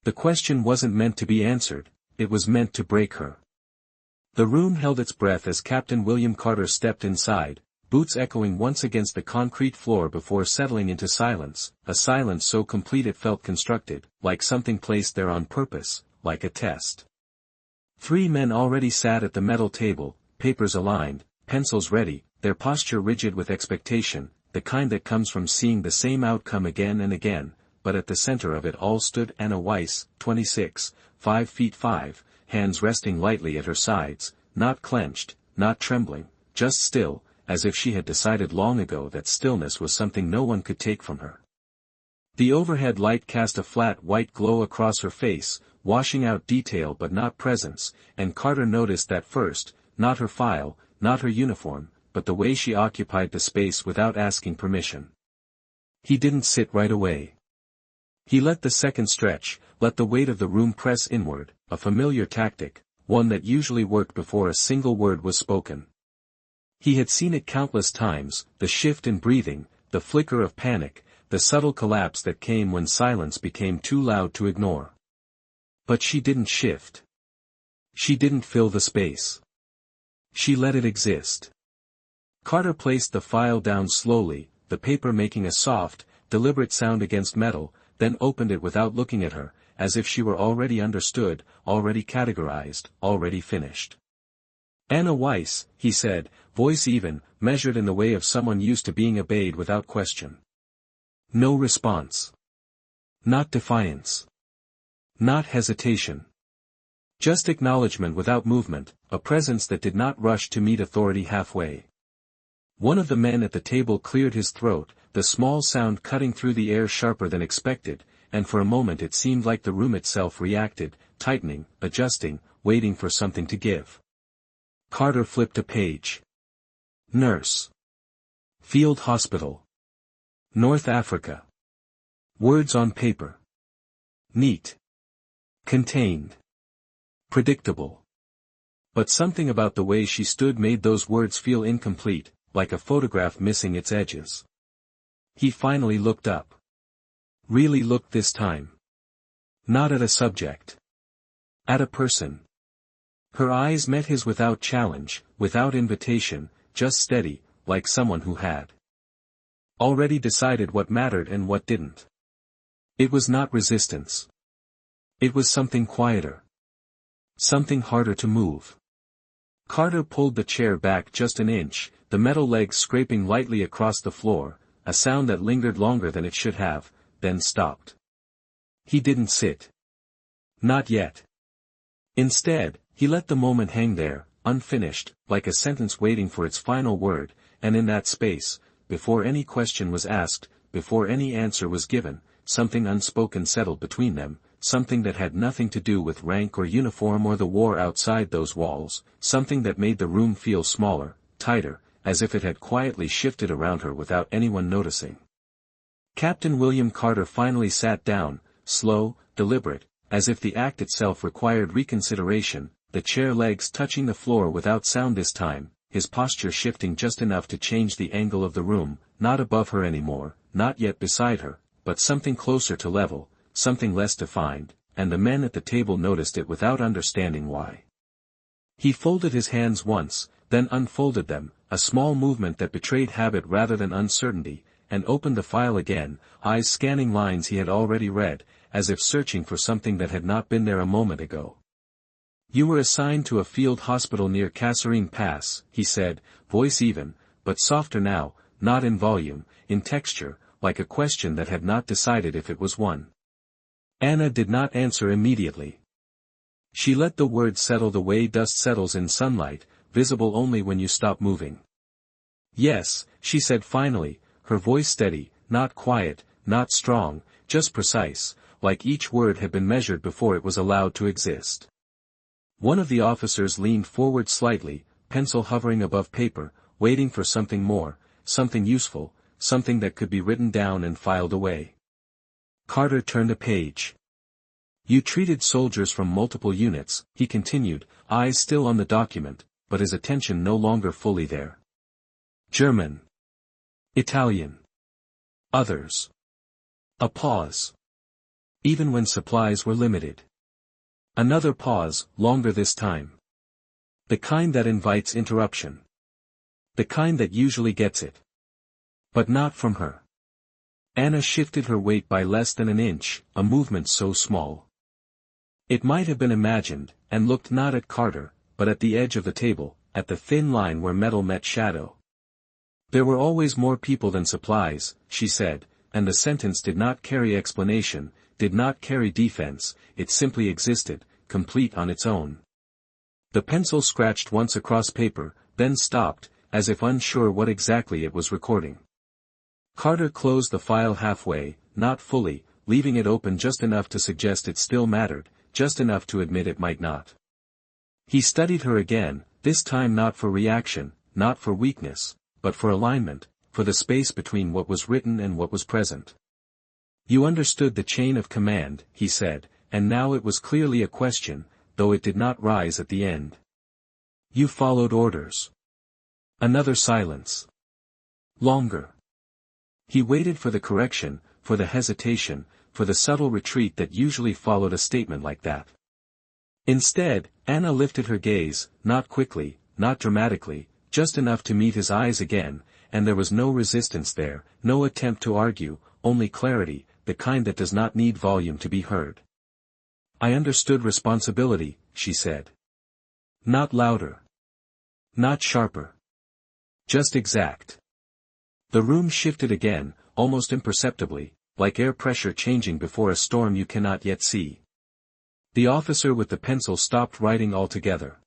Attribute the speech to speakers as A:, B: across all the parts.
A: The question wasn't meant to be answered, it was meant to break her. The room held its breath as Captain William Carter stepped inside, boots echoing once against the concrete floor before settling into silence, a silence so complete it felt constructed, like something placed there on purpose, like a test. 3 men already sat at the metal table, papers aligned, pencils ready, their posture rigid with expectation, the kind that comes from seeing the same outcome again and again, but at the center of it all stood Anna Weiss, 26, 5 feet 5, hands resting lightly at her sides, not clenched, not trembling, just still, as if she had decided long ago that stillness was something no one could take from her. The overhead light cast a flat white glow across her face, washing out detail but not presence, and Carter noticed that first, not her file, not her uniform, but the way she occupied the space without asking permission. He didn't sit right away. He let the second stretch, let the weight of the room press inward, a familiar tactic, one that usually worked before a single word was spoken. He had seen it countless times, the shift in breathing, the flicker of panic, the subtle collapse that came when silence became too loud to ignore. But she didn't shift. She didn't fill the space. She let it exist. Carter placed the file down slowly, the paper making a soft, deliberate sound against metal, then opened it without looking at her, as if she were already understood, already categorized, already finished. Anna Weiss, he said, voice even, measured in the way of someone used to being obeyed without question. No response. Not defiance. Not hesitation. Just acknowledgement without movement, a presence that did not rush to meet authority halfway. One of the men at the table cleared his throat, the small sound cutting through the air sharper than expected, and for a moment it seemed like the room itself reacted, tightening, adjusting, waiting for something to give. Carter flipped a page. Nurse. Field hospital. North Africa. Words on paper. Neat. Contained. Predictable. But something about the way she stood made those words feel incomplete, like a photograph missing its edges. He finally looked up. Really looked this time. Not at a subject. At a person. Her eyes met his without challenge, without invitation, just steady, like someone who had already decided what mattered and what didn't. It was not resistance. It was something quieter. Something harder to move. Carter pulled the chair back just an inch, the metal legs scraping lightly across the floor, a sound that lingered longer than it should have, then stopped. He didn't sit. Not yet. Instead, he let the moment hang there, unfinished, like a sentence waiting for its final word, and in that space, before any question was asked, before any answer was given, something unspoken settled between them, something that had nothing to do with rank or uniform or the war outside those walls, something that made the room feel smaller, tighter, as if it had quietly shifted around her without anyone noticing. Captain William Carter finally sat down, slow, deliberate, as if the act itself required reconsideration, the chair legs touching the floor without sound this time, his posture shifting just enough to change the angle of the room, not above her anymore, not yet beside her, but something closer to level, something less defined, and the men at the table noticed it without understanding why. He folded his hands once, then unfolded them, a small movement that betrayed habit rather than uncertainty, and opened the file again, eyes scanning lines he had already read, as if searching for something that had not been there a moment ago. You were assigned to a field hospital near Kasserine Pass, he said, voice even, but softer now, not in volume, in texture, like a question that had not decided if it was one. Anna did not answer immediately. She let the words settle the way dust settles in sunlight, visible only when you stop moving. Yes, she said finally, her voice steady, not quiet, not strong, just precise, like each word had been measured before it was allowed to exist. One of the officers leaned forward slightly, pencil hovering above paper, waiting for something more, something useful, something that could be written down and filed away. Carter turned a page. You treated soldiers from multiple units, he continued, eyes still on the document, but his attention no longer fully there. German. Italian. Others. A pause. Even when supplies were limited. Another pause, longer this time. The kind that invites interruption. The kind that usually gets it. But not from her. Anna shifted her weight by less than an inch, a movement so small. It might have been imagined, and looked not at Carter, but at the edge of the table, at the thin line where metal met shadow. There were always more people than supplies, she said, and the sentence did not carry explanation, did not carry defense, it simply existed, complete on its own. The pencil scratched once across paper, then stopped, as if unsure what exactly it was recording. Carter closed the file halfway, not fully, leaving it open just enough to suggest it still mattered, just enough to admit it might not. He studied her again, this time not for reaction, not for weakness, but for alignment, for the space between what was written and what was present. You understood the chain of command, he said, and now it was clearly a question, though it did not rise at the end. You followed orders. Another silence. Longer. He waited for the correction, for the hesitation, for the subtle retreat that usually followed a statement like that. Instead, Anna lifted her gaze, not quickly, not dramatically, just enough to meet his eyes again, and there was no resistance there, no attempt to argue, only clarity, the kind that does not need volume to be heard. I understood responsibility, she said. Not louder. Not sharper. Just exact. The room shifted again, almost imperceptibly, like air pressure changing before a storm you cannot yet see. The officer with the pencil stopped writing altogether.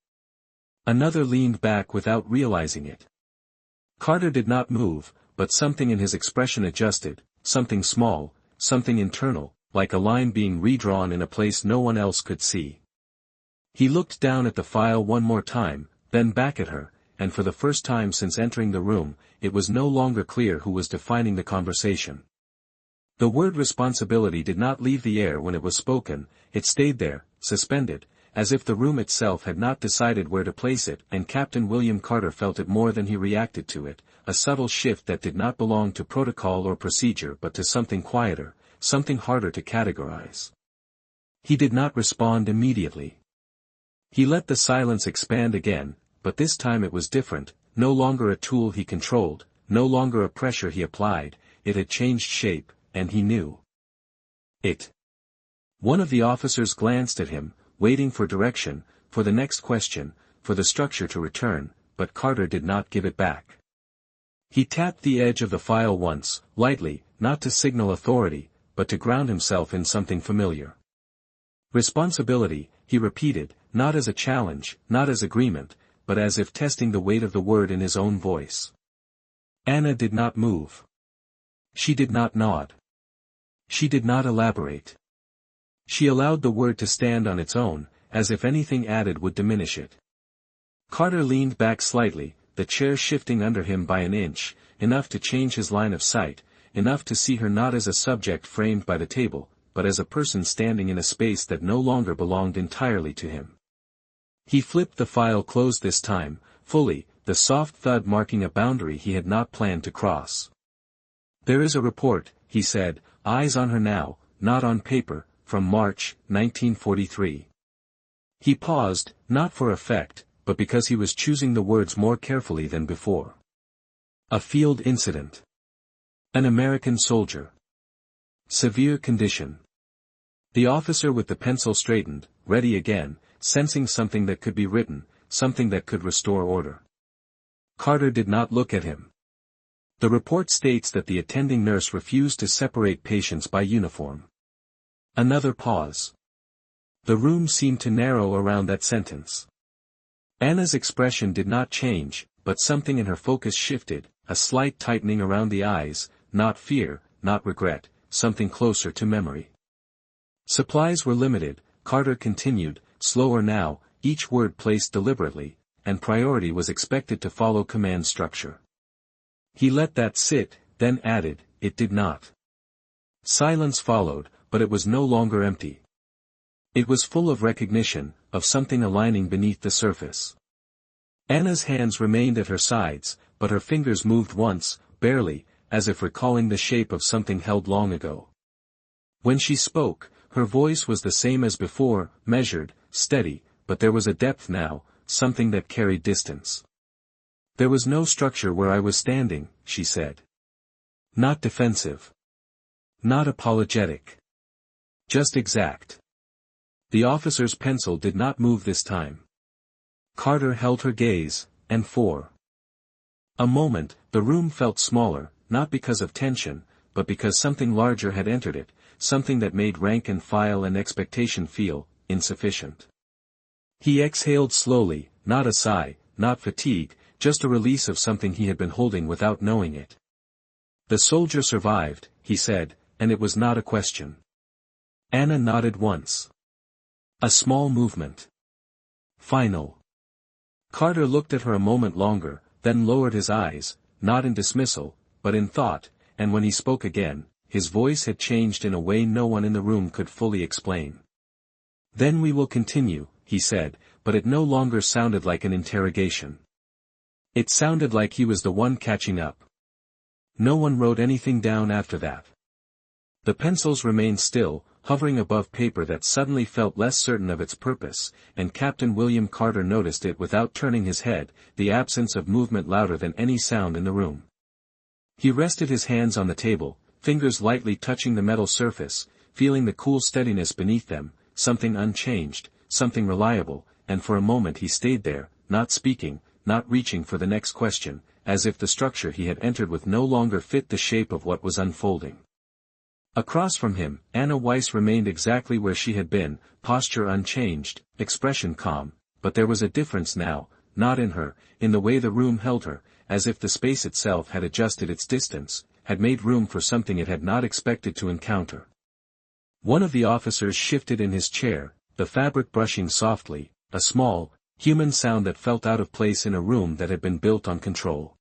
A: Another leaned back without realizing it. Carter did not move, but something in his expression adjusted, something small, something internal, like a line being redrawn in a place no one else could see. He looked down at the file one more time, then back at her, and for the first time since entering the room, it was no longer clear who was defining the conversation. The word responsibility did not leave the air when it was spoken, it stayed there, suspended, as if the room itself had not decided where to place it, and Captain William Carter felt it more than he reacted to it, a subtle shift that did not belong to protocol or procedure but to something quieter, something harder to categorize. He did not respond immediately. He let the silence expand again, but this time it was different, no longer a tool he controlled, no longer a pressure he applied, it had changed shape, and he knew it. One of the officers glanced at him, waiting for direction, for the next question, for the structure to return, but Carter did not give it back. He tapped the edge of the file once, lightly, not to signal authority, but to ground himself in something familiar. Responsibility, he repeated, not as a challenge, not as agreement, but as if testing the weight of the word in his own voice. Anna did not move. She did not nod. She did not elaborate. She allowed the word to stand on its own, as if anything added would diminish it. Carter leaned back slightly, the chair shifting under him by an inch, enough to change his line of sight, enough to see her not as a subject framed by the table, but as a person standing in a space that no longer belonged entirely to him. He flipped the file closed this time, fully, the soft thud marking a boundary he had not planned to cross. There is a report, he said, eyes on her now, not on paper, from March, 1943. He paused, not for effect, but because he was choosing the words more carefully than before. A field incident. An American soldier. Severe condition. The officer with the pencil straightened, ready again, sensing something that could be written, something that could restore order. Carter did not look at him. The report states that the attending nurse refused to separate patients by uniform. Another pause. The room seemed to narrow around that sentence. Anna's expression did not change, but something in her focus shifted, a slight tightening around the eyes, not fear, not regret, something closer to memory. Supplies were limited, Carter continued, slower now, each word placed deliberately, and priority was expected to follow command structure. He let that sit, then added, it did not. Silence followed, but it was no longer empty. It was full of recognition, of something aligning beneath the surface. Anna's hands remained at her sides, but her fingers moved once, barely, as if recalling the shape of something held long ago. When she spoke, Her voice was the same as before, measured, steady, but there was a depth now, something that carried distance. There was no structure where I was standing, she said. Not defensive. Not apologetic. Just exact. The officer's pencil did not move this time. Carter held her gaze, and for a moment, the room felt smaller, not because of tension, but because something larger had entered it, something that made rank and file and expectation feel insufficient. He exhaled slowly, not a sigh, not fatigue, just a release of something he had been holding without knowing it. The soldier survived, he said, and it was not a question. Anna nodded once. A small movement. Final. Carter looked at her a moment longer, then lowered his eyes, not in dismissal, but in thought, and when he spoke again, his voice had changed in a way no one in the room could fully explain. Then we will continue, he said, but it no longer sounded like an interrogation. It sounded like he was the one catching up. No one wrote anything down after that. The pencils remained still, hovering above paper that suddenly felt less certain of its purpose, and Captain William Carter noticed it without turning his head, the absence of movement louder than any sound in the room. He rested his hands on the table, fingers lightly touching the metal surface, feeling the cool steadiness beneath them, something unchanged, something reliable, and for a moment he stayed there, not speaking, not reaching for the next question, as if the structure he had entered with no longer fit the shape of what was unfolding. Across from him, Anna Weiss remained exactly where she had been, posture unchanged, expression calm, but there was a difference now, not in her, in the way the room held her, as if the space itself had adjusted its distance, had made room for something it had not expected to encounter. One of the officers shifted in his chair, the fabric brushing softly, a small, human sound that felt out of place in a room that had been built on control.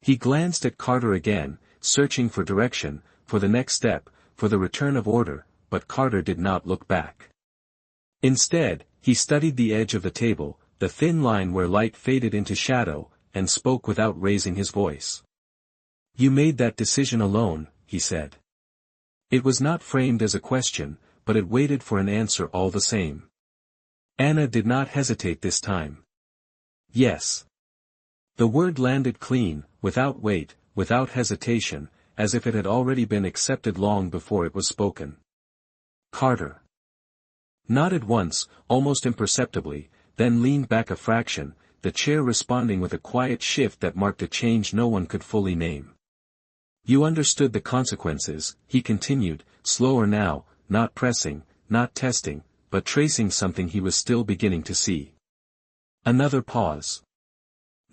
A: He glanced at Carter again, searching for direction, for the next step, for the return of order, but Carter did not look back. Instead, he studied the edge of the table, the thin line where light faded into shadow, and spoke without raising his voice. "You made that decision alone," he said. It was not framed as a question, but it waited for an answer all the same. Anna did not hesitate this time. Yes. The word landed clean, without weight, without hesitation, as if it had already been accepted long before it was spoken. Carter nodded once, almost imperceptibly, then leaned back a fraction, the chair responding with a quiet shift that marked a change no one could fully name. "You understood the consequences," he continued, slower now, not pressing, not testing, but tracing something he was still beginning to see. Another pause.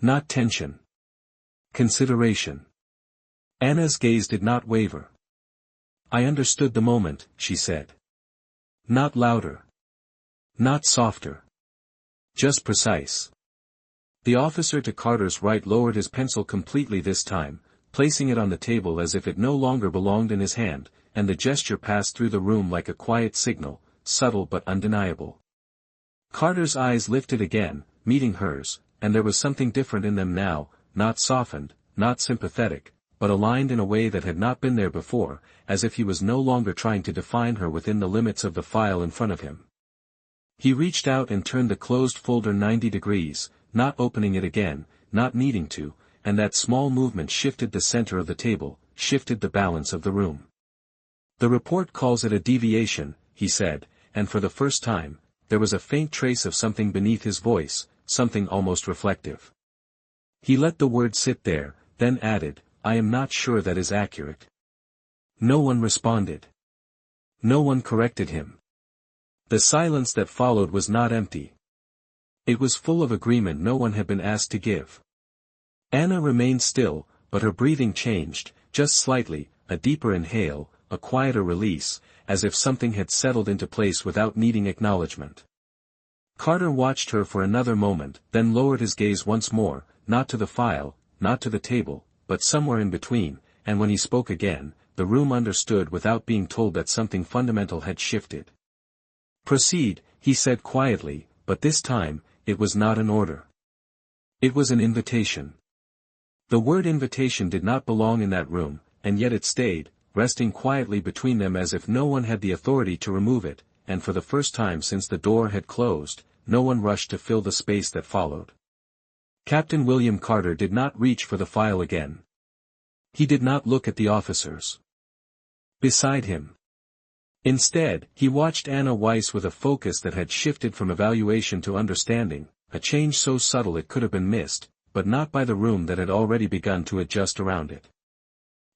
A: Not tension. Consideration. Anna's gaze did not waver. "I understood the moment," she said. Not louder. Not softer. Just precise. The officer to Carter's right lowered his pencil completely this time, placing it on the table as if it no longer belonged in his hand, and the gesture passed through the room like a quiet signal, subtle but undeniable. Carter's eyes lifted again, meeting hers, and there was something different in them now, not softened, not sympathetic, but aligned in a way that had not been there before, as if he was no longer trying to define her within the limits of the file in front of him. He reached out and turned the closed folder 90 degrees, not opening it again, not needing to, and that small movement shifted the center of the table, shifted the balance of the room. "The report calls it a deviation," he said, and for the first time, there was a faint trace of something beneath his voice, something almost reflective. He let the word sit there, then added, "I am not sure that is accurate." No one responded. No one corrected him. The silence that followed was not empty. It was full of agreement no one had been asked to give. Anna remained still, but her breathing changed, just slightly, a deeper inhale, a quieter release, as if something had settled into place without needing acknowledgement. Carter watched her for another moment, then lowered his gaze once more, not to the file, not to the table, but somewhere in between, and when he spoke again, the room understood without being told that something fundamental had shifted. "Proceed," he said quietly, but this time, it was not an order. It was an invitation. The word invitation did not belong in that room, and yet it stayed, resting quietly between them as if no one had the authority to remove it, and for the first time since the door had closed, no one rushed to fill the space that followed. Captain William Carter did not reach for the file again. He did not look at the officers beside him. Instead, he watched Anna Weiss with a focus that had shifted from evaluation to understanding, a change so subtle it could have been missed, but not by the room that had already begun to adjust around it.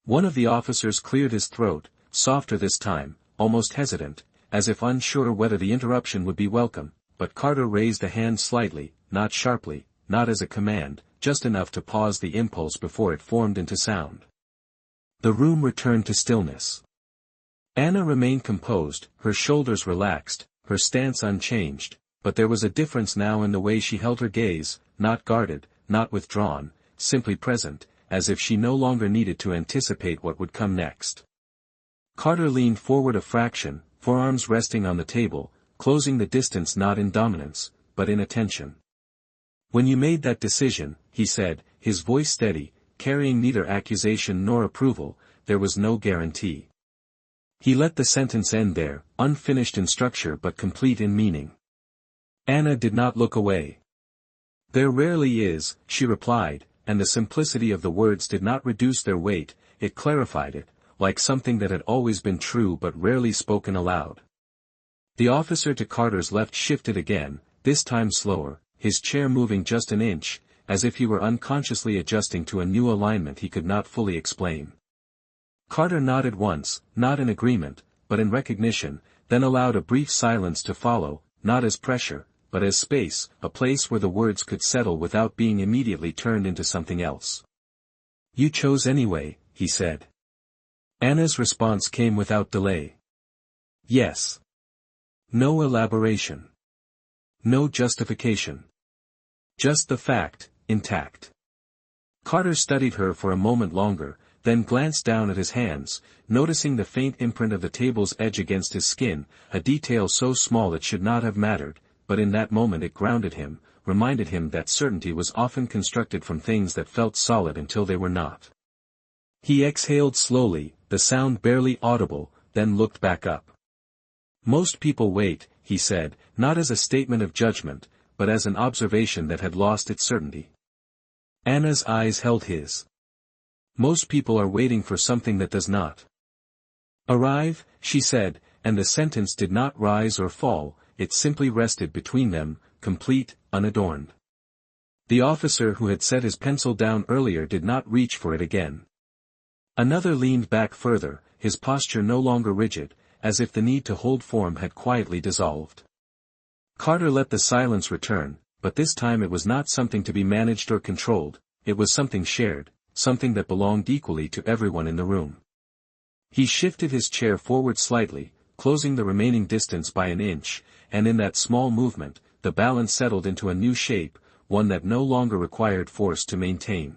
A: One of the officers cleared his throat, softer this time, almost hesitant, as if unsure whether the interruption would be welcome, but Carter raised a hand slightly, not sharply, not as a command, just enough to pause the impulse before it formed into sound. The room returned to stillness. Anna remained composed, her shoulders relaxed, her stance unchanged, but there was a difference now in the way she held her gaze, not guarded, not withdrawn, simply present, as if she no longer needed to anticipate what would come next. Carter leaned forward a fraction, forearms resting on the table, closing the distance not in dominance, but in attention. "When you made that decision," he said, his voice steady, carrying neither accusation nor approval, "there was no guarantee." He let the sentence end there, unfinished in structure but complete in meaning. Anna did not look away. "There rarely is," she replied, and the simplicity of the words did not reduce their weight, it clarified it, like something that had always been true but rarely spoken aloud. The officer to Carter's left shifted again, this time slower, his chair moving just an inch, as if he were unconsciously adjusting to a new alignment he could not fully explain. Carter nodded once, not in agreement, but in recognition, then allowed a brief silence to follow, not as pressure, but as space, a place where the words could settle without being immediately turned into something else. "You chose anyway," he said. Anna's response came without delay. "Yes." No elaboration. No justification. Just the fact, intact. Carter studied her for a moment longer, then glanced down at his hands, noticing the faint imprint of the table's edge against his skin, a detail so small it should not have mattered, but in that moment it grounded him, reminded him that certainty was often constructed from things that felt solid until they were not. He exhaled slowly, the sound barely audible, then looked back up. "Most people wait," he said, not as a statement of judgment, but as an observation that had lost its certainty. Anna's eyes held his. "Most people are waiting for something that does not arrive," she said, and the sentence did not rise or fall, it simply rested between them, complete, unadorned. The officer who had set his pencil down earlier did not reach for it again. Another leaned back further, his posture no longer rigid, as if the need to hold form had quietly dissolved. Carter let the silence return, but this time it was not something to be managed or controlled, it was something shared, something that belonged equally to everyone in the room. He shifted his chair forward slightly, closing the remaining distance by an inch, and in that small movement, the balance settled into a new shape, one that no longer required force to maintain.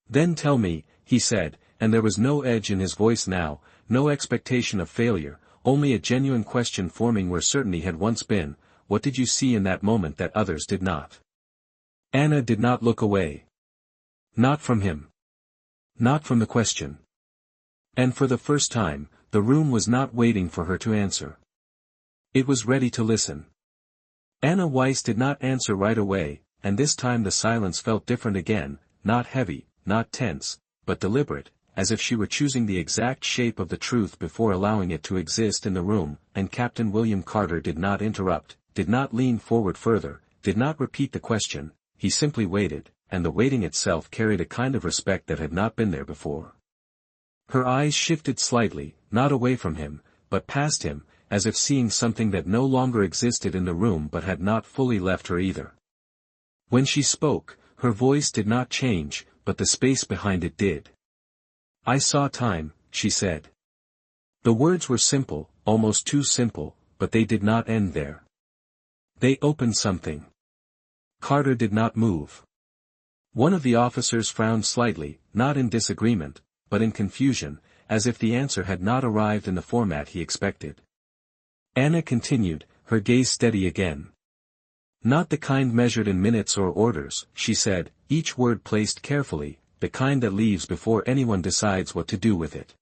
A: "Then tell me," he said, and there was no edge in his voice now, no expectation of failure, only a genuine question forming where certainty had once been, "what did you see in that moment that others did not?" Anna did not look away. Not from him. Not from the question. And for the first time, the room was not waiting for her to answer. It was ready to listen. Anna Weiss did not answer right away, and this time the silence felt different again, not heavy, not tense, but deliberate, as if she were choosing the exact shape of the truth before allowing it to exist in the room, and Captain William Carter did not interrupt, did not lean forward further, did not repeat the question, he simply waited, and the waiting itself carried a kind of respect that had not been there before. Her eyes shifted slightly, not away from him, but past him, as if seeing something that no longer existed in the room but had not fully left her either. When she spoke, her voice did not change, but the space behind it did. "I saw time," she said. The words were simple, almost too simple, but they did not end there. They opened something. Carter did not move. One of the officers frowned slightly, not in disagreement, but in confusion, as if the answer had not arrived in the format he expected. Anna continued, her gaze steady again. "Not the kind measured in minutes or orders," she said, each word placed carefully, the kind that leaves before anyone decides what to do with it.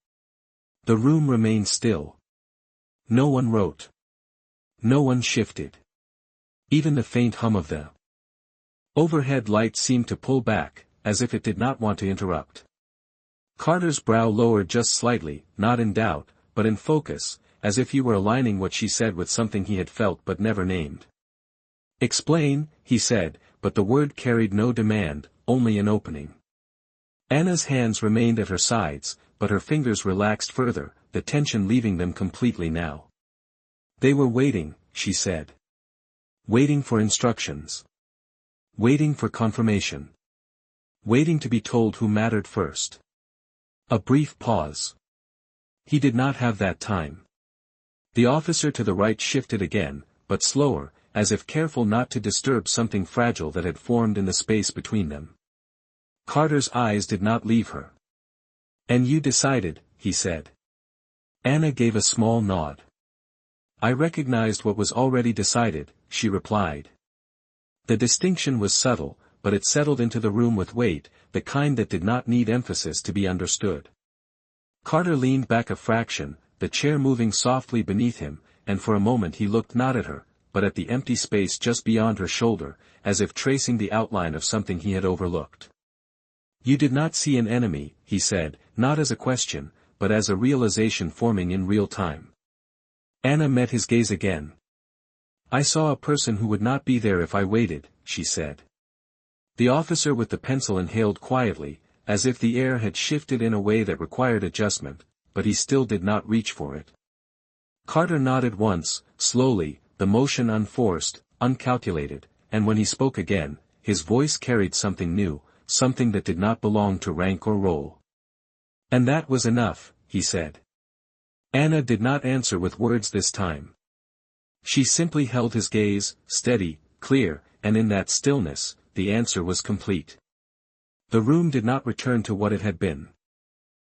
A: The room remained still. No one wrote. No one shifted. Even the faint hum of the overhead light seemed to pull back, as if it did not want to interrupt. Carter's brow lowered just slightly, not in doubt, but in focus, as if he were aligning what she said with something he had felt but never named. "Explain," he said, but the word carried no demand, only an opening. Anna's hands remained at her sides, but her fingers relaxed further, the tension leaving them completely now. "They were waiting," she said. "Waiting for instructions. Waiting for confirmation. Waiting to be told who mattered first." A brief pause. He did not have that time. The officer to the right shifted again, but slower, as if careful not to disturb something fragile that had formed in the space between them. Carter's eyes did not leave her. "And you decided," he said. Anna gave a small nod. "I recognized what was already decided," she replied. The distinction was subtle, but it settled into the room with weight, the kind that did not need emphasis to be understood. Carter leaned back a fraction, the chair moving softly beneath him, and for a moment he looked not at her, but at the empty space just beyond her shoulder, as if tracing the outline of something he had overlooked. "You did not see an enemy," he said, not as a question, but as a realization forming in real time. Anna met his gaze again. "I saw a person who would not be there if I waited," she said. The officer with the pencil inhaled quietly, as if the air had shifted in a way that required adjustment, but he still did not reach for it. Carter nodded once, slowly, the motion unforced, uncalculated, and when he spoke again, his voice carried something new, something that did not belong to rank or role. "And that was enough," he said. Anna did not answer with words this time. She simply held his gaze, steady, clear, and in that stillness, the answer was complete. The room did not return to what it had been.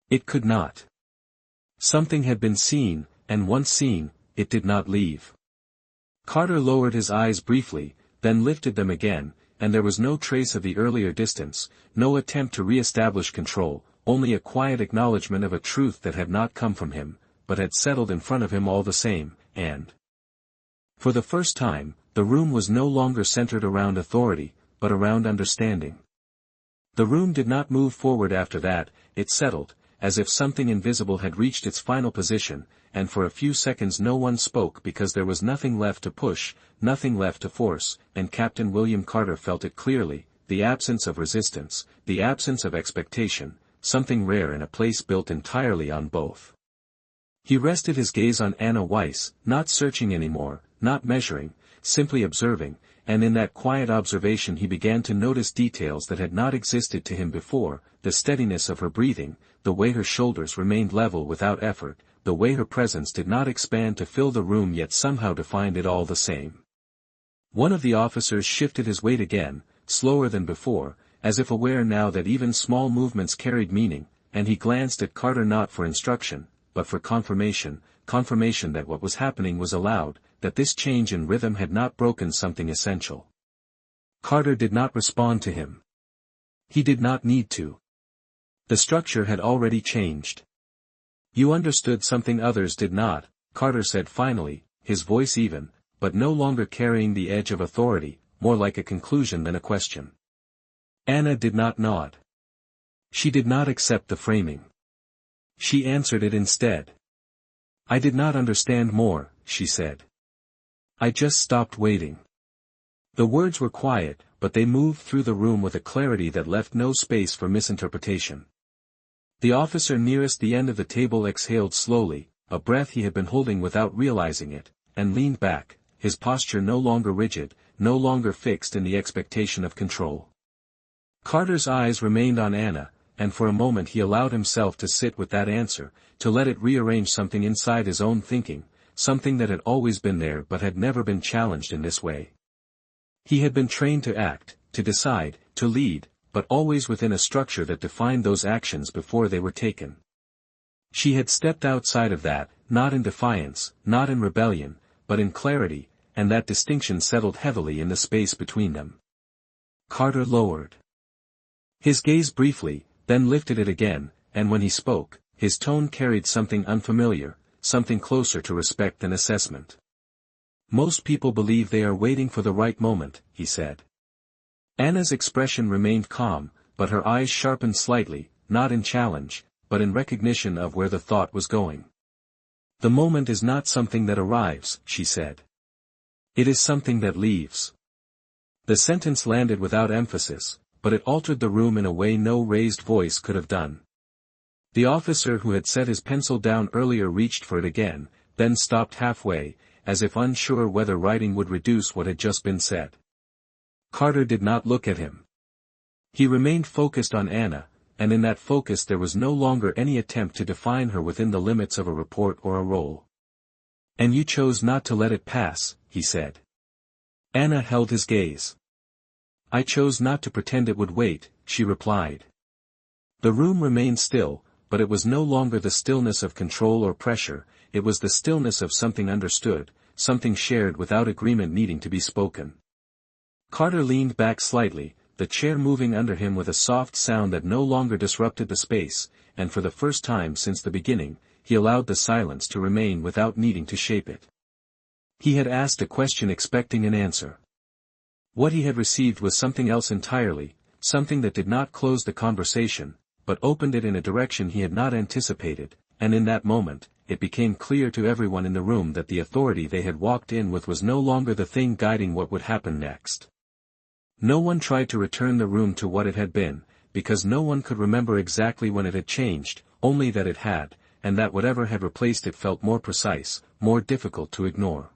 A: It could not. Something had been seen, and once seen, it did not leave. Carter lowered his eyes briefly, then lifted them again, and there was no trace of the earlier distance, no attempt to re-establish control, only a quiet acknowledgement of a truth that had not come from him, but had settled in front of him all the same, and for the first time, the room was no longer centered around authority, but around understanding. The room did not move forward after that, it settled, as if something invisible had reached its final position, and for a few seconds no one spoke because there was nothing left to push, nothing left to force, and Captain William Carter felt it clearly, the absence of resistance, the absence of expectation, something rare in a place built entirely on both. He rested his gaze on Anna Weiss, not searching anymore, not measuring, simply observing, and in that quiet observation he began to notice details that had not existed to him before, the steadiness of her breathing, the way her shoulders remained level without effort, the way her presence did not expand to fill the room yet somehow defined it all the same. One of the officers shifted his weight again, slower than before, as if aware now that even small movements carried meaning, and he glanced at Carter not for instruction, but for confirmation that what was happening was allowed, that this change in rhythm had not broken something essential. Carter did not respond to him. He did not need to. The structure had already changed. "You understood something others did not," Carter said finally, his voice even, but no longer carrying the edge of authority, more like a conclusion than a question. Anna did not nod. She did not accept the framing. She answered it instead. "I did not understand more," she said. "I just stopped waiting." The words were quiet, but they moved through the room with a clarity that left no space for misinterpretation. The officer nearest the end of the table exhaled slowly, a breath he had been holding without realizing it, and leaned back, his posture no longer rigid, no longer fixed in the expectation of control. Carter's eyes remained on Anna, and for a moment he allowed himself to sit with that answer, to let it rearrange something inside his own thinking, something that had always been there but had never been challenged in this way. He had been trained to act, to decide, to lead, but always within a structure that defined those actions before they were taken. She had stepped outside of that, not in defiance, not in rebellion, but in clarity, and that distinction settled heavily in the space between them. Carter lowered his gaze briefly, then lifted it again, and when he spoke, his tone carried something unfamiliar, something closer to respect than assessment. "Most people believe they are waiting for the right moment," he said. Anna's expression remained calm, but her eyes sharpened slightly, not in challenge, but in recognition of where the thought was going. "The moment is not something that arrives," she said. "It is something that leaves." The sentence landed without emphasis, but it altered the room in a way no raised voice could have done. The officer who had set his pencil down earlier reached for it again, then stopped halfway, as if unsure whether writing would reduce what had just been said. Carter did not look at him. He remained focused on Anna, and in that focus there was no longer any attempt to define her within the limits of a report or a role. "And you chose not to let it pass," he said. Anna held his gaze. "I chose not to pretend it would wait," she replied. The room remained still, but it was no longer the stillness of control or pressure, it was the stillness of something understood, something shared without agreement needing to be spoken. Carter leaned back slightly, the chair moving under him with a soft sound that no longer disrupted the space, and for the first time since the beginning, he allowed the silence to remain without needing to shape it. He had asked a question expecting an answer. What he had received was something else entirely, something that did not close the conversation, but opened it in a direction he had not anticipated, and in that moment, it became clear to everyone in the room that the authority they had walked in with was no longer the thing guiding what would happen next. No one tried to return the room to what it had been, because no one could remember exactly when it had changed, only that it had, and that whatever had replaced it felt more precise, more difficult to ignore.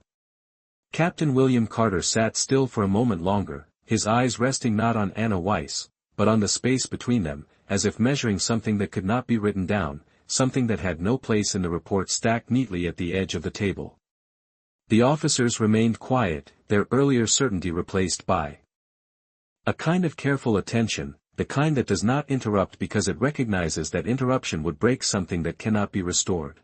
A: Captain William Carter sat still for a moment longer, his eyes resting not on Anna Weiss, but on the space between them, as if measuring something that could not be written down, something that had no place in the report stacked neatly at the edge of the table. The officers remained quiet, their earlier certainty replaced by a kind of careful attention, the kind that does not interrupt because it recognizes that interruption would break something that cannot be restored.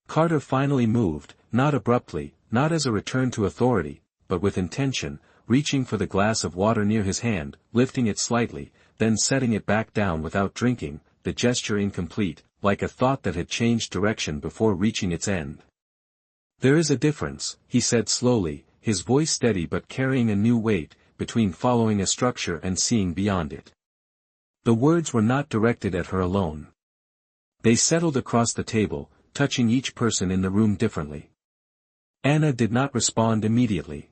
A: Carter finally moved, not abruptly, not as a return to authority, but with intention, reaching for the glass of water near his hand, lifting it slightly, then setting it back down without drinking, the gesture incomplete, like a thought that had changed direction before reaching its end. "There is a difference," he said slowly, his voice steady but carrying a new weight, between following a structure and seeing beyond it. The words were not directed at her alone. They settled across the table, touching each person in the room differently. Anna did not respond immediately.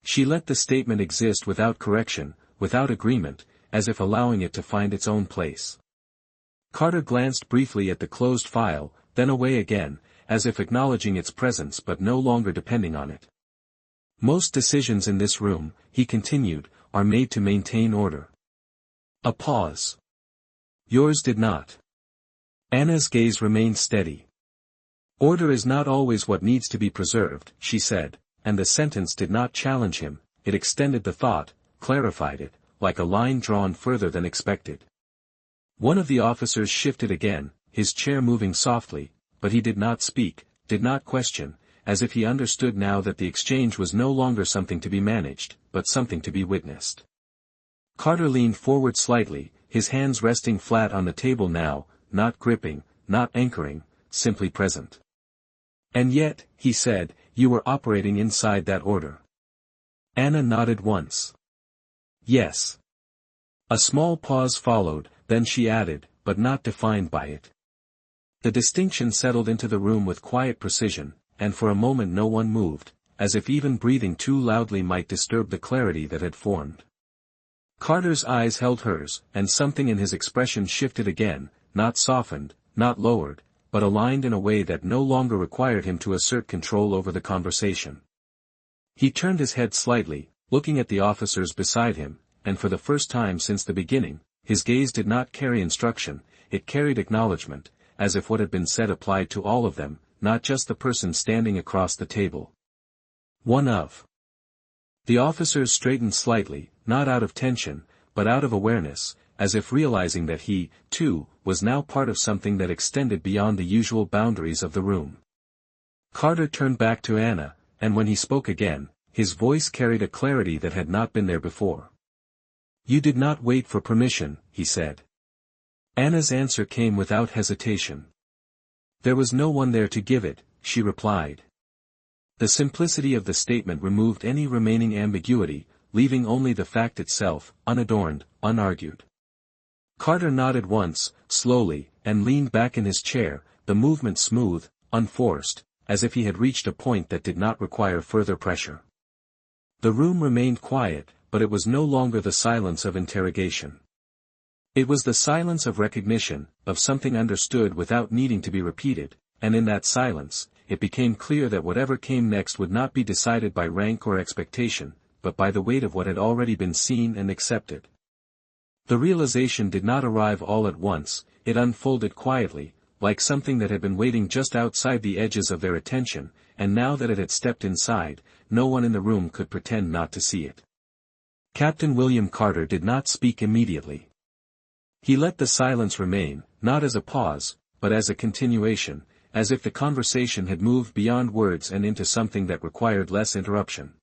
A: She let the statement exist without correction, without agreement, as if allowing it to find its own place. Carter glanced briefly at the closed file, then away again, as if acknowledging its presence but no longer depending on it. "Most decisions in this room," he continued, "are made to maintain order." A pause. "Yours did not." Anna's gaze remained steady. "Order is not always what needs to be preserved," she said, and the sentence did not challenge him, it extended the thought, clarified it, like a line drawn further than expected. One of the officers shifted again, his chair moving softly, but he did not speak, did not question, as if he understood now that the exchange was no longer something to be managed, but something to be witnessed. Carter leaned forward slightly, his hands resting flat on the table now, not gripping, not anchoring, simply present. "And yet," he said, "you were operating inside that order." Anna nodded once. "Yes." A small pause followed, then she added, "but not defined by it." The distinction settled into the room with quiet precision, and for a moment no one moved, as if even breathing too loudly might disturb the clarity that had formed. Carter's eyes held hers, and something in his expression shifted again, not softened, not lowered, but aligned in a way that no longer required him to assert control over the conversation. He turned his head slightly, looking at the officers beside him, and for the first time since the beginning, his gaze did not carry instruction, it carried acknowledgement, as if what had been said applied to all of them, not just the person standing across the table. One of. The officers straightened slightly, not out of tension, but out of awareness, as if realizing that he, too, was now part of something that extended beyond the usual boundaries of the room. Carter turned back to Anna, and when he spoke again, his voice carried a clarity that had not been there before. "You did not wait for permission," he said. Anna's answer came without hesitation. There was no one there to give it, she replied. The simplicity of the statement removed any remaining ambiguity, leaving only the fact itself, unadorned, unargued. Carter nodded once, slowly, and leaned back in his chair, the movement smooth, unforced, as if he had reached a point that did not require further pressure. The room remained quiet, but it was no longer the silence of interrogation. It was the silence of recognition, of something understood without needing to be repeated, and in that silence, it became clear that whatever came next would not be decided by rank or expectation, but by the weight of what had already been seen and accepted. The realization did not arrive all at once, it unfolded quietly, like something that had been waiting just outside the edges of their attention, and now that it had stepped inside, no one in the room could pretend not to see it. Captain William Carter did not speak immediately. He let the silence remain, not as a pause, but as a continuation, as if the conversation had moved beyond words and into something that required less interruption.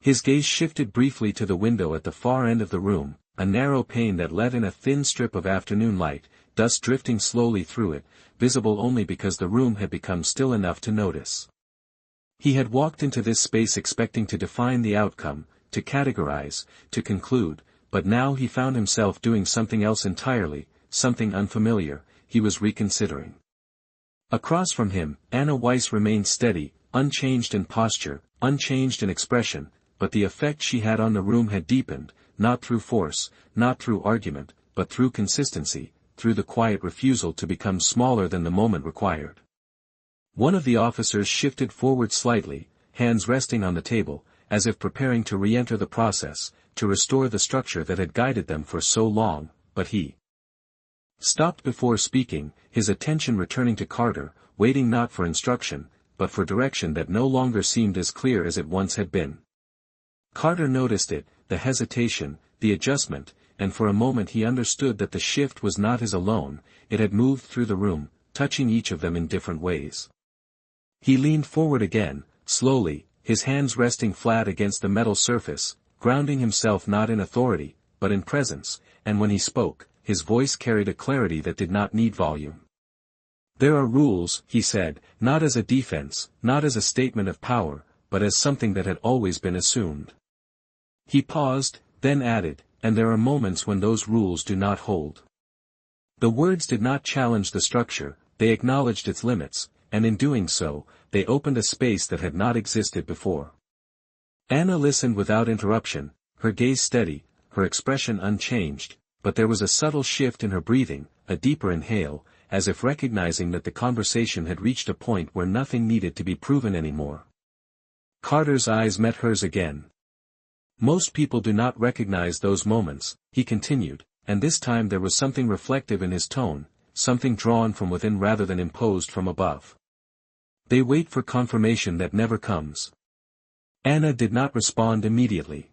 A: His gaze shifted briefly to the window at the far end of the room, a narrow pane that let in a thin strip of afternoon light, dust drifting slowly through it, visible only because the room had become still enough to notice. He had walked into this space expecting to define the outcome, to categorize, to conclude, but now he found himself doing something else entirely, something unfamiliar. He was reconsidering. Across from him, Anna Weiss remained steady, unchanged in posture, unchanged in expression, but the effect she had on the room had deepened, not through force, not through argument, but through consistency, through the quiet refusal to become smaller than the moment required. One of the officers shifted forward slightly, hands resting on the table, as if preparing to re-enter the process, to restore the structure that had guided them for so long, but he stopped before speaking, his attention returning to Carter, waiting not for instruction, but for direction that no longer seemed as clear as it once had been. Carter noticed it, the hesitation, the adjustment, and for a moment he understood that the shift was not his alone, it had moved through the room, touching each of them in different ways. He leaned forward again, slowly, his hands resting flat against the metal surface, grounding himself not in authority, but in presence, and when he spoke, his voice carried a clarity that did not need volume. There are rules, he said, not as a defense, not as a statement of power, but as something that had always been assumed. He paused, then added, and there are moments when those rules do not hold. The words did not challenge the structure, they acknowledged its limits, and in doing so, they opened a space that had not existed before. Anna listened without interruption, her gaze steady, her expression unchanged, but there was a subtle shift in her breathing, a deeper inhale, as if recognizing that the conversation had reached a point where nothing needed to be proven anymore. Carter's eyes met hers again. Most people do not recognize those moments, he continued, and this time there was something reflective in his tone, something drawn from within rather than imposed from above. They wait for confirmation that never comes. Anna did not respond immediately.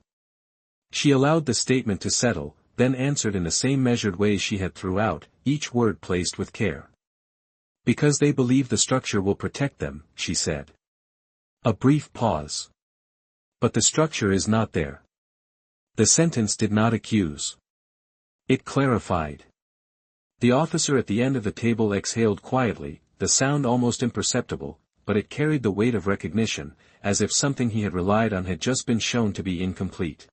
A: She allowed the statement to settle, then answered in the same measured way she had throughout, each word placed with care. Because they believe the structure will protect them, she said. A brief pause. But the structure is not there. The sentence did not accuse. It clarified. The officer at the end of the table exhaled quietly, the sound almost imperceptible, but it carried the weight of recognition, as if something he had relied on had just been shown to be incomplete.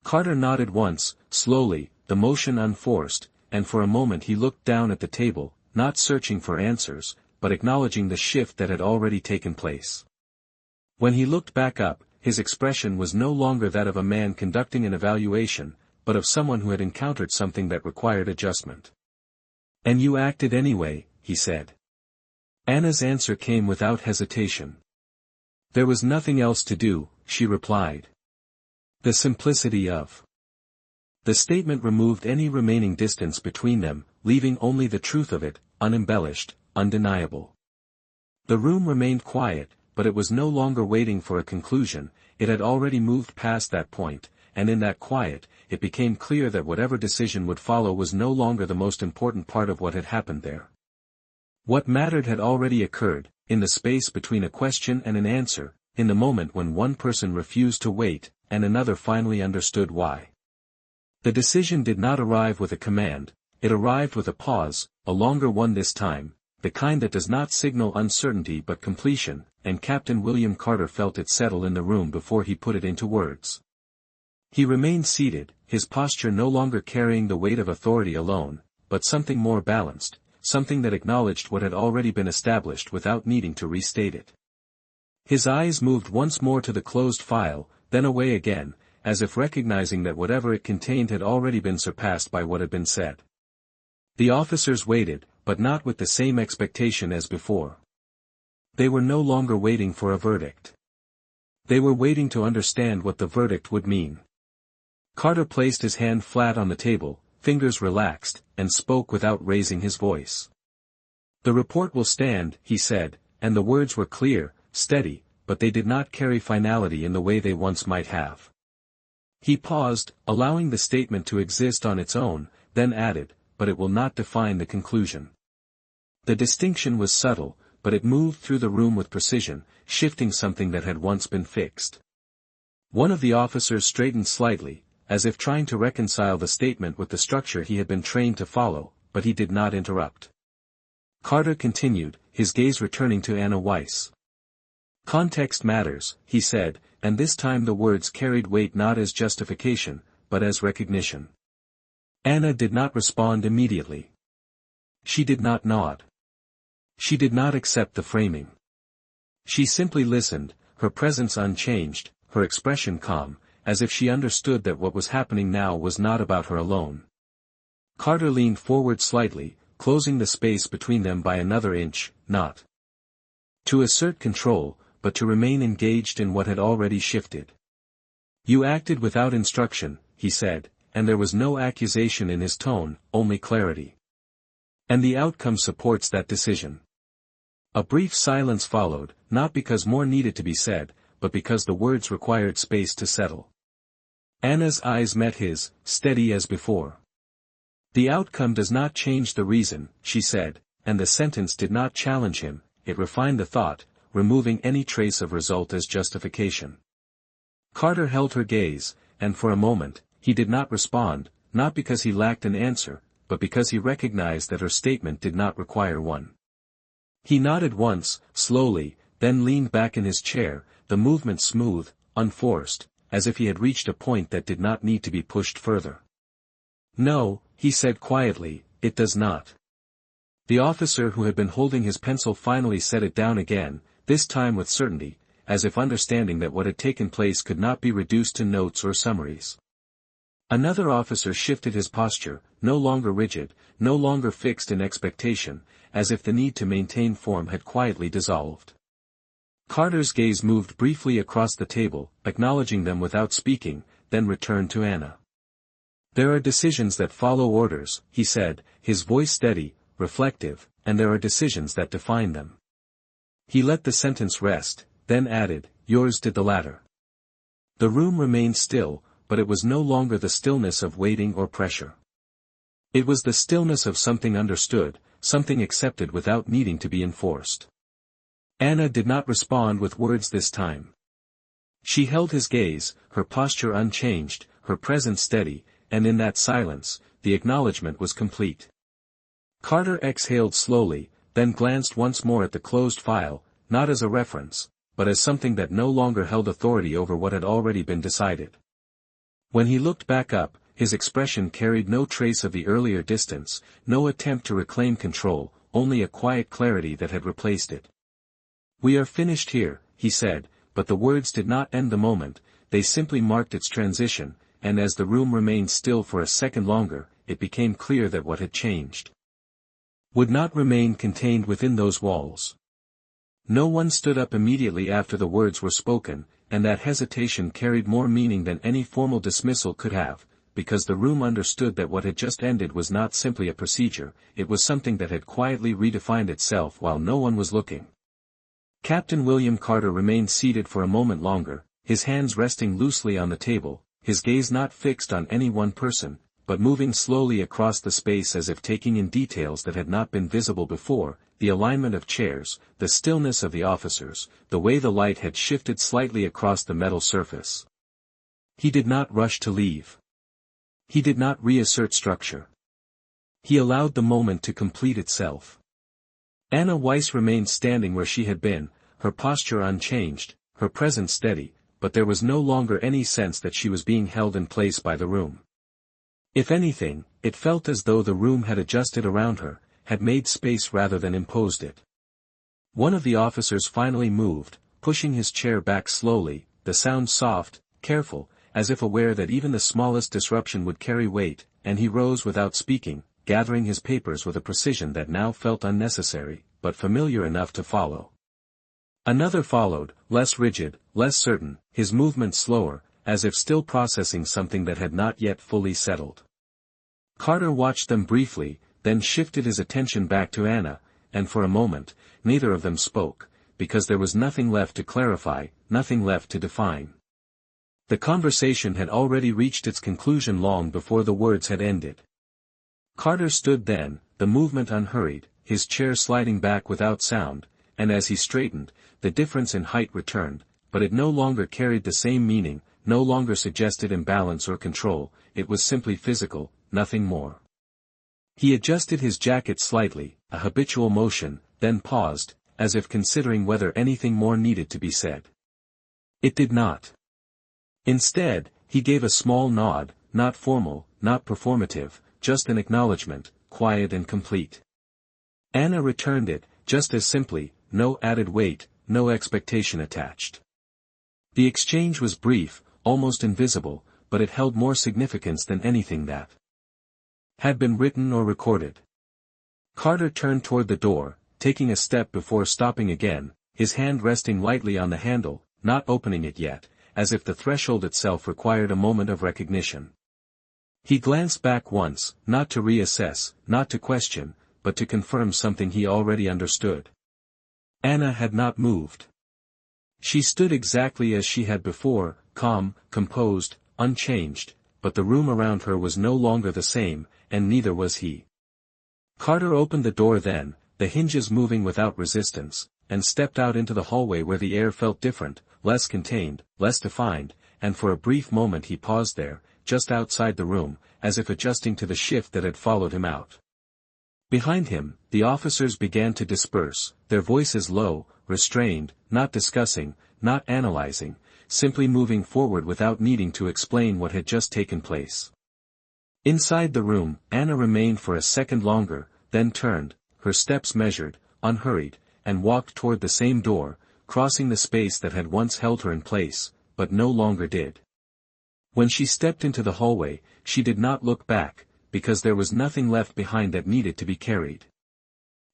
A: Carter nodded once, slowly, the motion unforced, and for a moment he looked down at the table, not searching for answers, but acknowledging the shift that had already taken place. When he looked back up, his expression was no longer that of a man conducting an evaluation, but of someone who had encountered something that required adjustment. "And you acted anyway," he said. Anna's answer came without hesitation. "There was nothing else to do," she replied. The simplicity of the statement removed any remaining distance between them, leaving only the truth of it, unembellished, undeniable. The room remained quiet, but it was no longer waiting for a conclusion, it had already moved past that point, and in that quiet, it became clear that whatever decision would follow was no longer the most important part of what had happened there. What mattered had already occurred, in the space between a question and an answer, in the moment when one person refused to wait, and another finally understood why. The decision did not arrive with a command, It arrived with a pause, a longer one this time, the kind that does not signal uncertainty but completion, and Captain William Carter felt it settle in the room before he put it into words. He remained seated, his posture no longer carrying the weight of authority alone, but something more balanced, something that acknowledged what had already been established without needing to restate it. His eyes moved once more to the closed file, then away again, as if recognizing that whatever it contained had already been surpassed by what had been said. The officers waited, but not with the same expectation as before. They were no longer waiting for a verdict. They were waiting to understand what the verdict would mean. Carter placed his hand flat on the table, fingers relaxed, and spoke without raising his voice. "The report will stand," he said, and the words were clear, steady, but they did not carry finality in the way they once might have. He paused, allowing the statement to exist on its own, then added, "But it will not define the conclusion." The distinction was subtle, but it moved through the room with precision, shifting something that had once been fixed. One of the officers straightened slightly, as if trying to reconcile the statement with the structure he had been trained to follow, but he did not interrupt. Carter continued, his gaze returning to Anna Weiss. "Context matters," he said, and this time the words carried weight not as justification, but as recognition. Anna did not respond immediately. She did not nod. She did not accept the framing. She simply listened, her presence unchanged, her expression calm, as if she understood that what was happening now was not about her alone. Carter leaned forward slightly, closing the space between them by another inch, not to assert control, but to remain engaged in what had already shifted. "You acted without instruction," he said, and there was no accusation in his tone, only clarity. "And the outcome supports that decision." A brief silence followed, not because more needed to be said, but because the words required space to settle. Anna's eyes met his, steady as before. "The outcome does not change the reason," she said, and the sentence did not challenge him, it refined the thought, removing any trace of result as justification. Carter held her gaze, and for a moment, he did not respond, not because he lacked an answer, but because he recognized that her statement did not require one. He nodded once, slowly, then leaned back in his chair, the movement smooth, unforced, as if he had reached a point that did not need to be pushed further. "No," he said quietly, "it does not." The officer who had been holding his pencil finally set it down again, this time with certainty, as if understanding that what had taken place could not be reduced to notes or summaries. Another officer shifted his posture, no longer rigid, no longer fixed in expectation, as if the need to maintain form had quietly dissolved. Carter's gaze moved briefly across the table, acknowledging them without speaking, then returned to Anna. "There are decisions that follow orders," he said, his voice steady, reflective, "and there are decisions that define them." He let the sentence rest, then added, "Yours did the latter." The room remained still, but it was no longer the stillness of waiting or pressure. It was the stillness of something understood, something accepted without needing to be enforced. Anna did not respond with words this time. She held his gaze, her posture unchanged, her presence steady, and in that silence, the acknowledgement was complete. Carter exhaled slowly, then glanced once more at the closed file, not as a reference, but as something that no longer held authority over what had already been decided. When he looked back up, his expression carried no trace of the earlier distance, no attempt to reclaim control, only a quiet clarity that had replaced it. "We are finished here," he said, but the words did not end the moment, they simply marked its transition, and as the room remained still for a second longer, it became clear that what had changed would not remain contained within those walls. No one stood up immediately after the words were spoken, and that hesitation carried more meaning than any formal dismissal could have, because the room understood that what had just ended was not simply a procedure, it was something that had quietly redefined itself while no one was looking. Captain William Carter remained seated for a moment longer, his hands resting loosely on the table, his gaze not fixed on any one person, but moving slowly across the space as if taking in details that had not been visible before, the alignment of chairs, the stillness of the officers, the way the light had shifted slightly across the metal surface. He did not rush to leave. He did not reassert structure. He allowed the moment to complete itself. Anna Weiss remained standing where she had been, her posture unchanged, her presence steady, but there was no longer any sense that she was being held in place by the room. If anything, it felt as though the room had adjusted around her, had made space rather than imposed it. One of the officers finally moved, pushing his chair back slowly, the sound soft, careful, as if aware that even the smallest disruption would carry weight, and he rose without speaking, gathering his papers with a precision that now felt unnecessary, but familiar enough to follow. Another followed, less rigid, less certain, his movements slower, as if still processing something that had not yet fully settled. Carter watched them briefly, then shifted his attention back to Anna, and for a moment, neither of them spoke, because there was nothing left to clarify, nothing left to define. The conversation had already reached its conclusion long before the words had ended. Carter stood then, the movement unhurried, his chair sliding back without sound, and as he straightened, the difference in height returned, but it no longer carried the same meaning, no longer suggested imbalance or control, it was simply physical, nothing more. He adjusted his jacket slightly, a habitual motion, then paused, as if considering whether anything more needed to be said. It did not. Instead, he gave a small nod, not formal, not performative, just an acknowledgement, quiet and complete. Anna returned it, just as simply, no added weight, no expectation attached. The exchange was brief, almost invisible, but it held more significance than anything that had been written or recorded. Carter turned toward the door, taking a step before stopping again, his hand resting lightly on the handle, not opening it yet, as if the threshold itself required a moment of recognition. He glanced back once, not to reassess, not to question, but to confirm something he already understood. Anna had not moved. She stood exactly as she had before, calm, composed, unchanged, but the room around her was no longer the same, and neither was he. Carter opened the door then, the hinges moving without resistance, and stepped out into the hallway where the air felt different, less contained, less defined, and for a brief moment he paused there, just outside the room, as if adjusting to the shift that had followed him out. Behind him, the officers began to disperse, their voices low, restrained, not discussing, not analyzing, simply moving forward without needing to explain what had just taken place. Inside the room, Anna remained for a second longer, then turned, her steps measured, unhurried, and walked toward the same door, crossing the space that had once held her in place, but no longer did. When she stepped into the hallway, she did not look back, because there was nothing left behind that needed to be carried.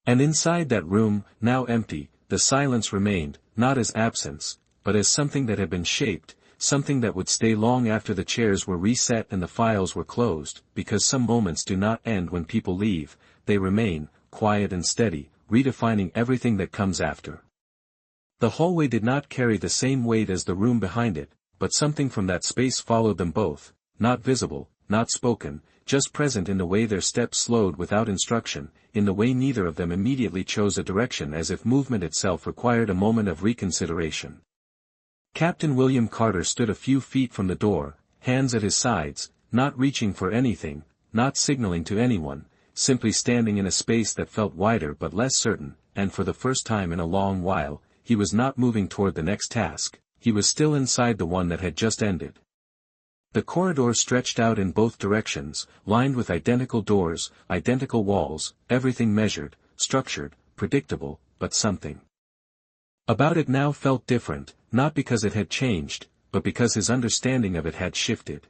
A: And inside that room, now empty, the silence remained, not as absence, but as something that had been shaped, something that would stay long after the chairs were reset and the files were closed, because some moments do not end when people leave, they remain, quiet and steady, redefining everything that comes after. The hallway did not carry the same weight as the room behind it, but something from that space followed them both, not visible, not spoken, just present in the way their steps slowed without instruction, in the way neither of them immediately chose a direction as if movement itself required a moment of reconsideration. Captain William Carter stood a few feet from the door, hands at his sides, not reaching for anything, not signaling to anyone, simply standing in a space that felt wider but less certain, and for the first time in a long while, he was not moving toward the next task, he was still inside the one that had just ended. The corridor stretched out in both directions, lined with identical doors, identical walls, everything measured, structured, predictable, but something about it now felt different, not because it had changed, but because his understanding of it had shifted.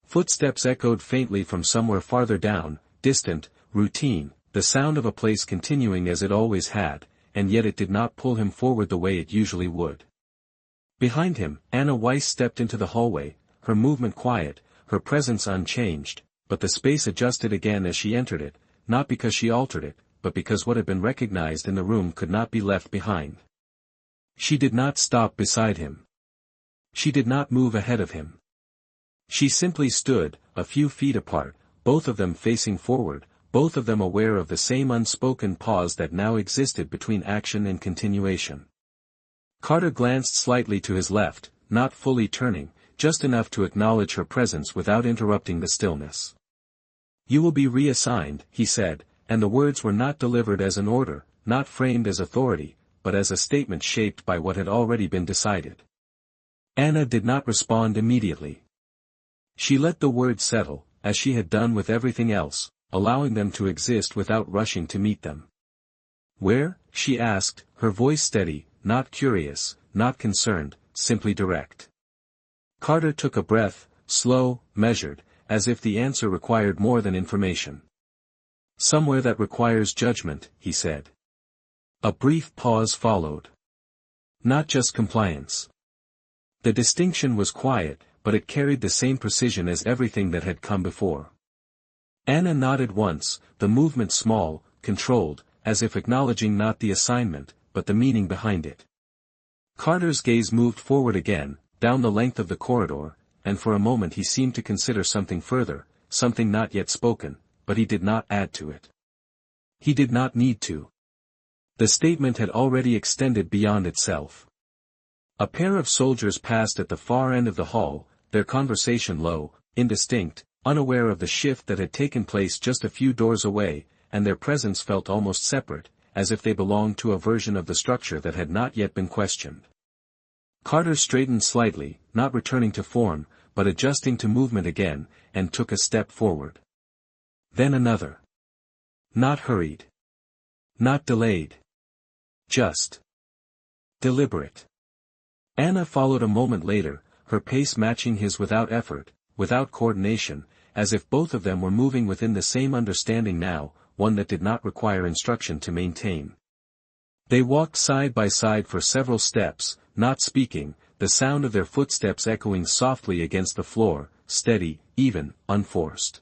A: Footsteps echoed faintly from somewhere farther down, distant, routine, the sound of a place continuing as it always had, and yet it did not pull him forward the way it usually would. Behind him, Anna Weiss stepped into the hallway, her movement quiet, her presence unchanged, but the space adjusted again as she entered it, not because she altered it, but because what had been recognized in the room could not be left behind. She did not stop beside him. She did not move ahead of him. She simply stood, a few feet apart, both of them facing forward, both of them aware of the same unspoken pause that now existed between action and continuation. Carter glanced slightly to his left, not fully turning, just enough to acknowledge her presence without interrupting the stillness. "You will be reassigned," he said, and the words were not delivered as an order, not framed as authority, but as a statement shaped by what had already been decided. Anna did not respond immediately. She let the words settle, as she had done with everything else, allowing them to exist without rushing to meet them. "Where?" she asked, her voice steady, not curious, not concerned, simply direct. Carter took a breath, slow, measured, as if the answer required more than information. "Somewhere that requires judgment," he said. A brief pause followed. "Not just compliance." The distinction was quiet, but it carried the same precision as everything that had come before. Anna nodded once, the movement small, controlled, as if acknowledging not the assignment, but the meaning behind it. Carter's gaze moved forward again, down the length of the corridor, and for a moment he seemed to consider something further, something not yet spoken, but he did not add to it. He did not need to. The statement had already extended beyond itself. A pair of soldiers passed at the far end of the hall, their conversation low, indistinct, unaware of the shift that had taken place just a few doors away, and their presence felt almost separate, as if they belonged to a version of the structure that had not yet been questioned. Carter straightened slightly, not returning to form, but adjusting to movement again, and took a step forward. Then another. Not hurried. Not delayed. Just deliberate. Anna followed a moment later, her pace matching his without effort, without coordination, as if both of them were moving within the same understanding now, one that did not require instruction to maintain. They walked side by side for several steps, not speaking, the sound of their footsteps echoing softly against the floor, steady, even, unforced.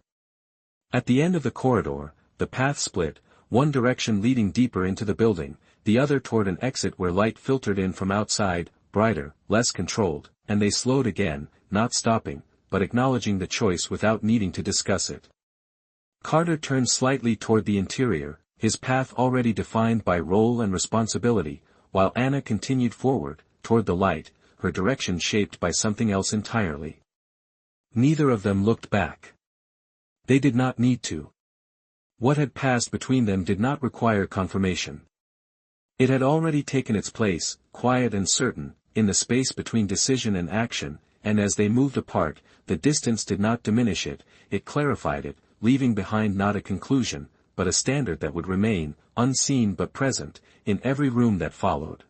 A: At the end of the corridor, the path split, one direction leading deeper into the building, the other toward an exit where light filtered in from outside, brighter, less controlled, and they slowed again, not stopping, but acknowledging the choice without needing to discuss it. Carter turned slightly toward the interior, his path already defined by role and responsibility, while Anna continued forward, toward the light, her direction shaped by something else entirely. Neither of them looked back. They did not need to. What had passed between them did not require confirmation. It had already taken its place, quiet and certain, in the space between decision and action, and as they moved apart, the distance did not diminish it, it clarified it, leaving behind not a conclusion, but a standard that would remain, unseen but present, in every room that followed.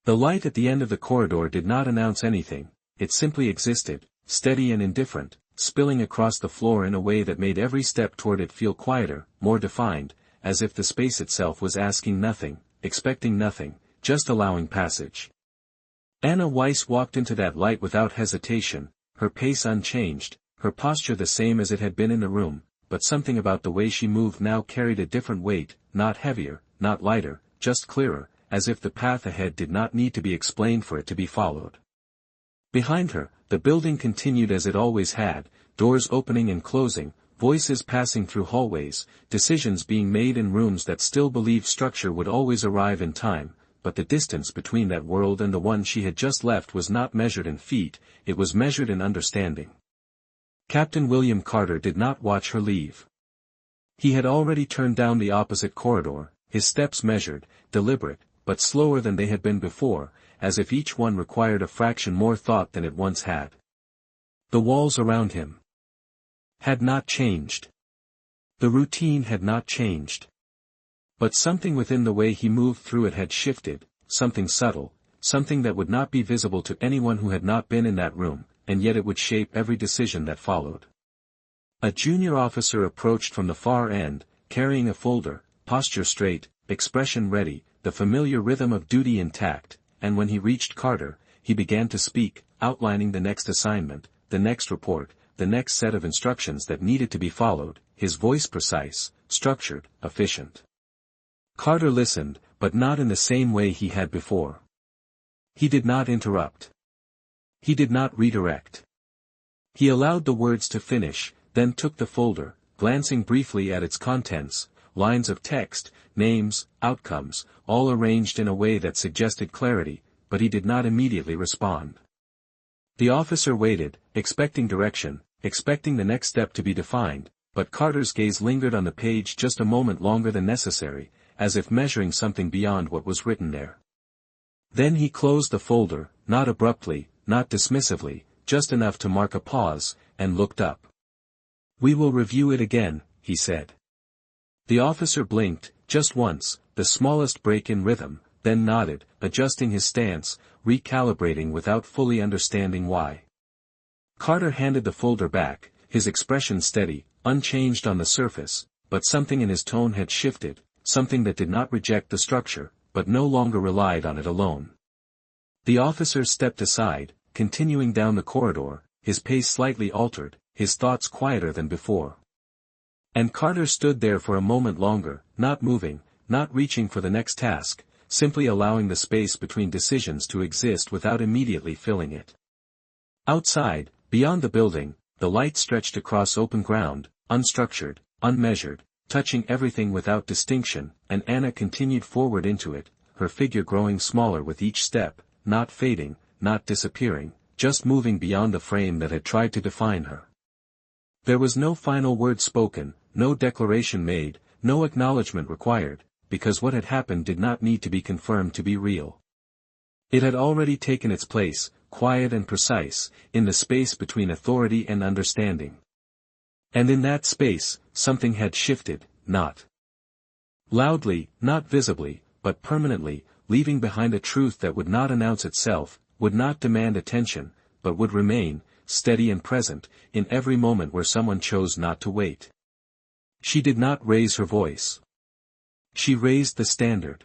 A: The light at the end of the corridor did not announce anything, it simply existed, steady and indifferent, spilling across the floor in a way that made every step toward it feel quieter, more defined, as if the space itself was asking nothing, expecting nothing, just allowing passage. Anna Weiss walked into that light without hesitation, her pace unchanged, her posture the same as it had been in the room, but something about the way she moved now carried a different weight, not heavier, not lighter, just clearer, as if the path ahead did not need to be explained for it to be followed. Behind her, the building continued as it always had, doors opening and closing, voices passing through hallways, decisions being made in rooms that still believed structure would always arrive in time, but the distance between that world and the one she had just left was not measured in feet, it was measured in understanding. Captain William Carter did not watch her leave. He had already turned down the opposite corridor, his steps measured, deliberate, but slower than they had been before, as if each one required a fraction more thought than it once had. The walls around him had not changed. The routine had not changed. But something within the way he moved through it had shifted, something subtle, something that would not be visible to anyone who had not been in that room, and yet it would shape every decision that followed. A junior officer approached from the far end, carrying a folder, posture straight, expression ready, the familiar rhythm of duty intact, and when he reached Carter, he began to speak, outlining the next assignment, the next report, the next set of instructions that needed to be followed, his voice precise, structured, efficient. Carter listened, but not in the same way he had before. He did not interrupt. He did not redirect. He allowed the words to finish, then took the folder, glancing briefly at its contents, lines of text, names, outcomes, all arranged in a way that suggested clarity, but he did not immediately respond. The officer waited, expecting direction, expecting the next step to be defined, but Carter's gaze lingered on the page just a moment longer than necessary, as if measuring something beyond what was written there. Then he closed the folder, not abruptly, not dismissively, just enough to mark a pause, and looked up. "We will review it again," he said. The officer blinked, just once, the smallest break in rhythm, then nodded, adjusting his stance, recalibrating without fully understanding why. Carter handed the folder back, his expression steady, unchanged on the surface, but something in his tone had shifted, something that did not reject the structure, but no longer relied on it alone. The officer stepped aside, continuing down the corridor, his pace slightly altered, his thoughts quieter than before. And Carter stood there for a moment longer, not moving, not reaching for the next task, simply allowing the space between decisions to exist without immediately filling it. Outside, beyond the building, the light stretched across open ground, unstructured, unmeasured, touching everything without distinction, and Anna continued forward into it, her figure growing smaller with each step, not fading, not disappearing, just moving beyond the frame that had tried to define her. There was no final word spoken, no declaration made, no acknowledgement required, because what had happened did not need to be confirmed to be real. It had already taken its place, quiet and precise, in the space between authority and understanding. And in that space, something had shifted, not loudly, not visibly, but permanently, leaving behind a truth that would not announce itself, would not demand attention, but would remain, steady and present, in every moment where someone chose not to wait. She did not raise her voice. She raised the standard.